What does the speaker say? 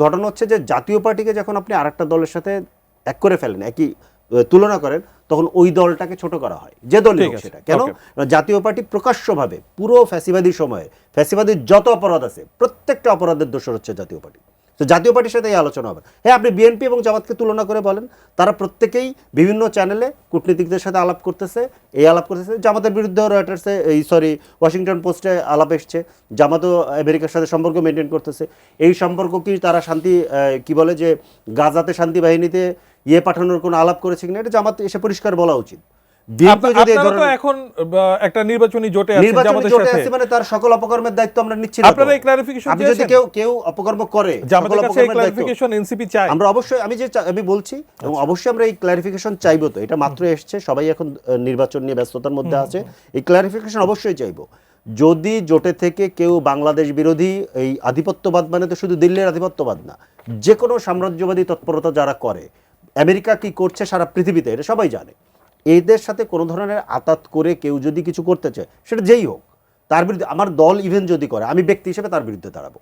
ঘটনা হচ্ছে যে জাতীয় পার্টিকে যখন আপনি আরেকটা দলের সাথে এক করে ফেলেন, একই তুলনা করেন, তখন ওই দলটাকে ছোট করা হয়, যে দলই হোক সেটা। কেন? জাতীয় পার্টি প্রকাশ্যভাবে পুরো ফ্যাসিবাদী সময়ে ফ্যাসিবাদীর যত অপরাধ আছে প্রত্যেকটা অপরাধের দোষর হচ্ছে জাতীয় পার্টি। তো জাতীয় পার্টির সাথে এই আলোচনা হবে। হ্যাঁ, আপনি বিএনপি এবং জামাতকে তুলনা করে বলেন, তারা প্রত্যেকেই বিভিন্ন চ্যানেলে কূটনীতিকদের সাথে আলাপ করতেছে, আলাপ করতেছে। জামাতের বিরুদ্ধে রয়টার্সে ওয়াশিংটন পোস্টে আলাপ এসছে, জামাতও আমেরিকার সাথে সম্পর্ক মেনটেন করতেছে। এই সম্পর্ক কি তারা শান্তি কি বলে যে গাজাতে শান্তি বাহিনীতে পাঠানোর কোনো আলাপ করেছে কিনা, এটা জামাত এসে পরিষ্কার বলা উচিত। এখন একটা নির্বাচনী জোটে আছে, মানে তার সকল অপকর্মের দায়িত্ব আমরা নিচ্ছি। আপনারা এই ক্লারিফিকেশন আপনি যদি কেউ অপকর্ম করে, জামাতের কাছে এই ক্লারিফিকেশন এনসিপি চায়। আমরা অবশ্যই, আমি বলছি, এবং অবশ্যই আমরা এই ক্লারিফিকেশন চাইবো। তো এটা মাত্র এসছে, সবাই এখন নির্বাচন নিয়ে ব্যস্ততার মধ্যে আছে, এই ক্লারিফিকেশন অবশ্যই চাইবো। যদি জোটে থেকে কেউ বাংলাদেশ বিরোধী, এই আধিপত্যবাদ মানে তো শুধু দিল্লির আধিপত্যবাদ না, যে কোনো সাম্রাজ্যবাদী তৎপরতা যারা করে, আমেরিকা কি করছে সারা পৃথিবীতে এটা সবাই জানে, এদের সাথে কোনো ধরনের আতাত করে কেউ যদি কিছু করতে চায়, সেটা যেই হোক, তার বিরুদ্ধে, আমার দল ইভেন যদি করে, আমি ব্যক্তি হিসেবে তার বিরুদ্ধে দাঁড়াবো।